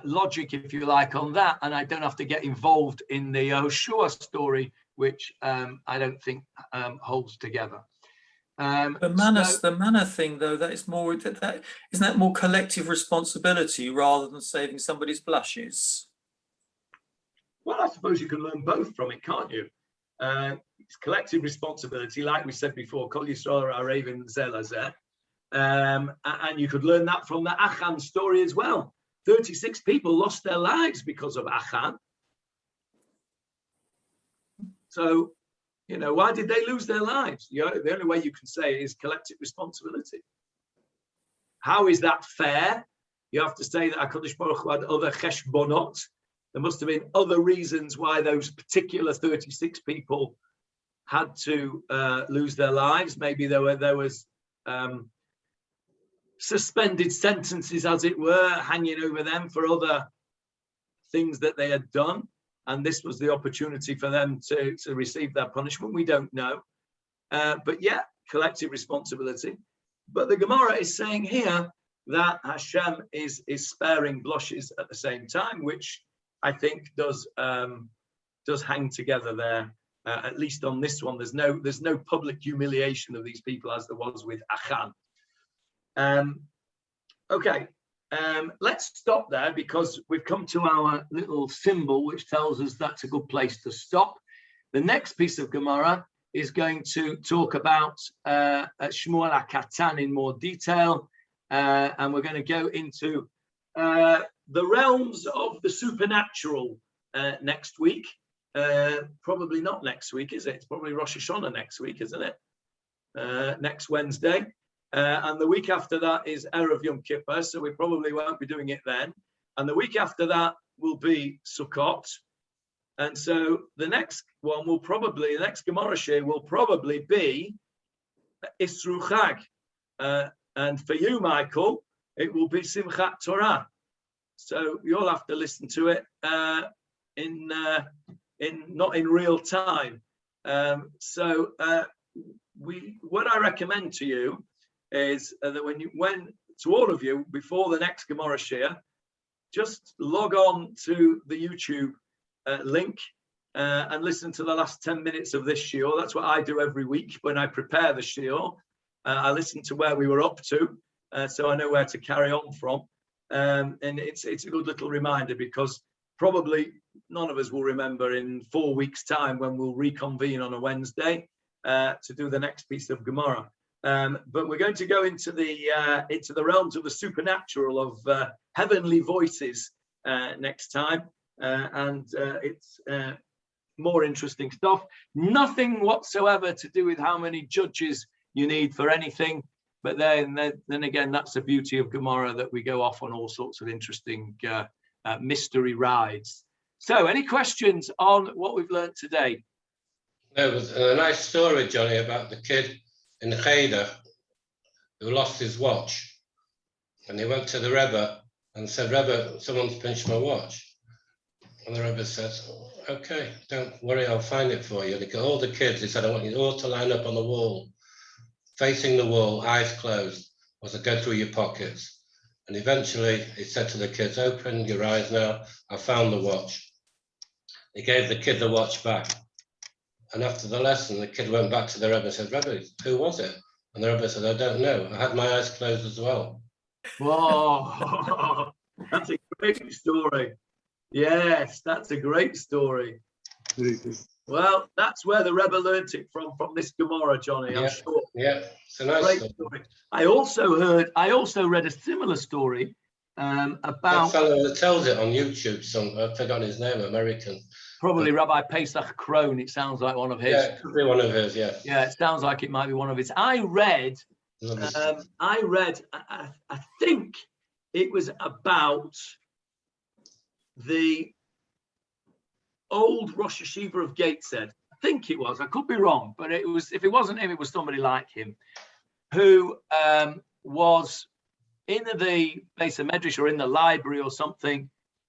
logic, if you like, on that, and I don't have to get involved in the Yoshua story, which I don't think holds together. The manna thing, though, that is more, isn't that more collective responsibility rather than saving somebody's blushes? Well, I suppose you can learn both from it, can't you? It's collective responsibility, like we said before, Kol Yisrael Ha'arevim Zeh Lazeh, and you could learn that from the Achan story as well. 36 people lost their lives because of Achan. So, you know, why did they lose their lives? You know, the only way you can say it is collective responsibility. How is that fair? You have to say that HaKadosh Baruch Hu had other cheshbonot. There must have been other reasons why those particular 36 people had to lose their lives. Maybe there was suspended sentences, as it were, hanging over them for other things that they had done. And this was the opportunity for them to receive their punishment. We don't know. But yeah, collective responsibility. But the Gemarah is saying here that Hashem is sparing blushes at the same time, which I think does hang together there. At least on this one, there's no public humiliation of these people as there was with Achan. Okay. Let's stop there because we've come to our little symbol which tells us that's a good place to stop. The next piece of Gemarah is going to talk about Shmuel HaKatan in more detail, and we're going to go into the realms of the supernatural next week. Probably not next week, is it? It's probably Rosh Hashanah next week, isn't it? Next Wednesday. And the week after that is Erev Yom Kippur, so we probably won't be doing it then. And the week after that will be Sukkot. And so the next one will probably, the next Gemarah Shir will probably be Isru Chag. And for you, Michael, it will be Simchat Torah. So you'll have to listen to it not in real time. What I recommend to you is that when to all of you before the next Gemarah Shir, just log on to the YouTube link and listen to the last 10 minutes of this Shir. That's what I do every week when I prepare the Shir. I listen to where we were up to, so I know where to carry on from. And it's a good little reminder because probably none of us will remember in 4 weeks' time when we'll reconvene on a Wednesday to do the next piece of Gemarah. But we're going to go into the realms of the supernatural, of heavenly voices next time, and it's more interesting stuff. Nothing whatsoever to do with how many judges you need for anything. But then again, that's the beauty of Gemarah, that we go off on all sorts of interesting mystery rides. So, any questions on what we've learned today? There was a nice story, Johnny, about the kid in Cheder who lost his watch. And he went to the Rebbe and said, Rebbe, someone's pinched my watch. And the Rebbe said, okay, don't worry, I'll find it for you. And all the kids, he said, I want you all to line up on the wall, facing the wall, eyes closed, or to go through your pockets. And eventually he said to the kids, open your eyes now, I found the watch. He gave the kid the watch back. And after the lesson, the kid went back to the Rebbe and said, Rebbe, who was it? And the Rebbe said, I don't know. I had my eyes closed as well. Whoa, that's a great story. Yes, that's a great story. Well, that's where the Rebbe learnt it from this Gemarah, Johnny, I'm sure. Yeah, it's a nice great story. I also read a similar story about that fellow that tells it on YouTube. I've forgotten his name, American. Probably Rabbi Pesach Crone. It sounds like one of his. Yeah, it could be one of his. Yeah. Yeah, it sounds like it might be one of his. I think it was about the old Rosh Hashiva of Gateshead. I think it was. I could be wrong, but it was. If it wasn't him, it was somebody like him, who was in the Beis Medrash or in the library or something,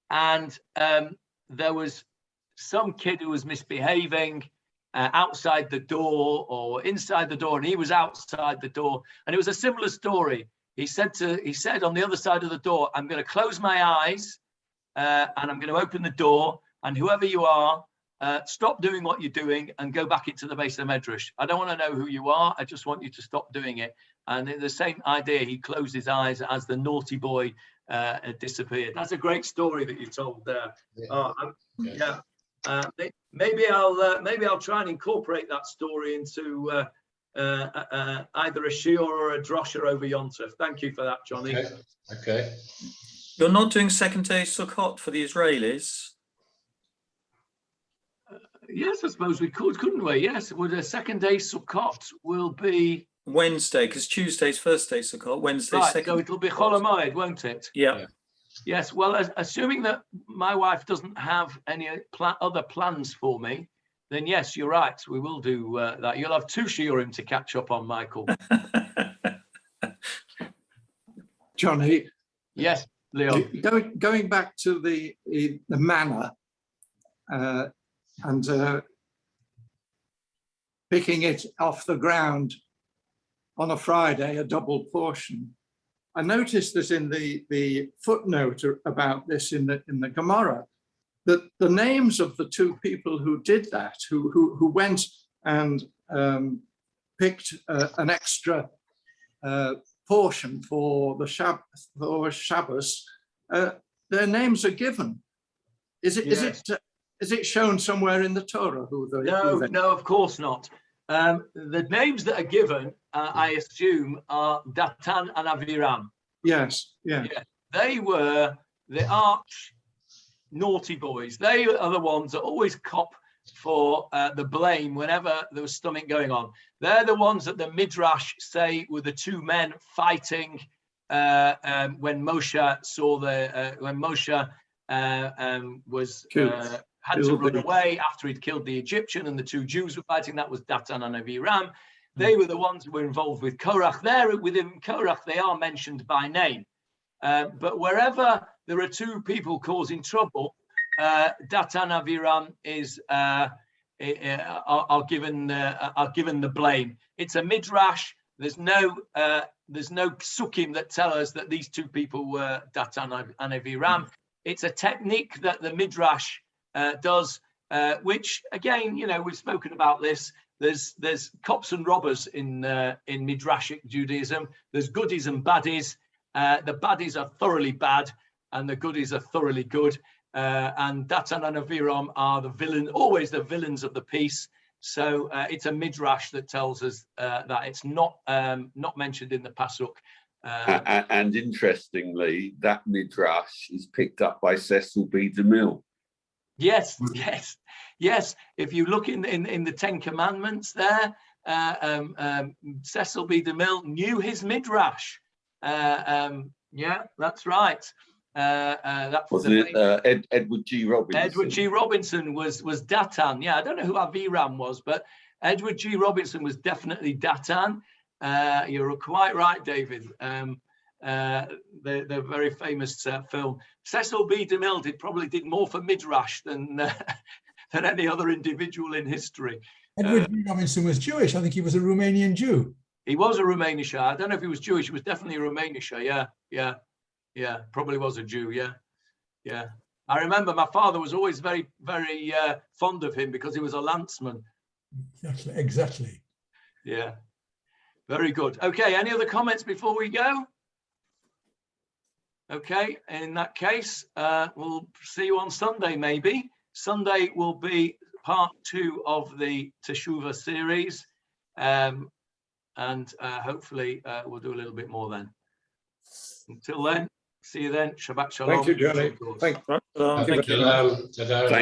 and there was some kid who was misbehaving outside the door or inside the door, and he was outside the door. And it was a similar story. He said on the other side of the door, I'm going to close my eyes and I'm going to open the door, and whoever you are, stop doing what you're doing and go back into the Beis Medrash. I don't want to know who you are. I just want you to stop doing it. And in the same idea, he closed his eyes as the naughty boy disappeared. That's a great story that you told there. Maybe I'll try and incorporate that story into either a shiur or a drosha over Yontif. Thank you for that, Johnny. Okay. You're not doing second day Sukkot for the Israelis? Yes, I suppose we could, couldn't we? Yes, would a second day Sukkot will be Wednesday, because Tuesday's first day Sukkot, Wednesday right, second. so it'll be Chol Hamoed, won't it? Yeah. Yes, well, assuming that my wife doesn't have any other plans for me, then yes, you're right. We will do that. You'll have 2 shiurim to catch up on, Michael. Johnny. Yes, Leon. Going back to the manna and picking it off the ground on a Friday, a double portion. I noticed that in the footnote about this in the Gemarah, that the names of the 2 people who did that, who went and picked an extra portion for the Shabbos, their names are given. Is it shown somewhere in the Torah who they? No, of course not. The names that are given, I assume, are Datan and Aviram. Yes, yeah. They were the arch naughty boys. They are the ones that always cop for the blame whenever there was something going on. They're the ones that the Midrash say were the 2 men fighting when Moshe saw when Moshe was had to run away after he'd killed the Egyptian, and the 2 Jews were fighting. That was Datan and Aviram. They were the ones who were involved with Korach. There, within Korach, they are mentioned by name. But wherever there are 2 people causing trouble, Datan and Aviram are given the blame. It's a midrash. There's no psukim that tell us that these 2 people were Datan and Aviram. It's a technique that the midrash does, which again, we've spoken about this. There's cops and robbers in midrashic Judaism. There's goodies and baddies. The baddies are thoroughly bad, and the goodies are thoroughly good. And Datan and Aviram are always the villains of the piece. So it's a midrash that tells us that it's not mentioned in the pasuk. And interestingly, that midrash is picked up by Cecil B. DeMille. Yes. If you look in the Ten Commandments there, Cecil B. DeMille knew his midrash. Yeah, that's right. Wasn't it Edward G. Robinson? Edward G. Robinson was Datan. Yeah, I don't know who Aviram was, but Edward G. Robinson was definitely Datan. You're quite right, David. The very famous film. Cecil B. DeMille probably did more for midrash than any other individual in history. Edward G. Robinson was Jewish. I think he was a Romanian Jew. He was a Romanisha. I don't know if he was Jewish. He was definitely a Romanisha. Yeah. Probably was a Jew. Yeah. I remember my father was always very, very fond of him because he was a lanceman. Exactly. Yeah. Very good. Okay. Any other comments before we go? Okay. In that case, we'll see you on Sunday, maybe. Sunday will be part 2 of the Teshuvah series. And hopefully we'll do a little bit more then. Until then, see you then. Shabbat shalom. Thank you, Johnny. Thank you. Thank you.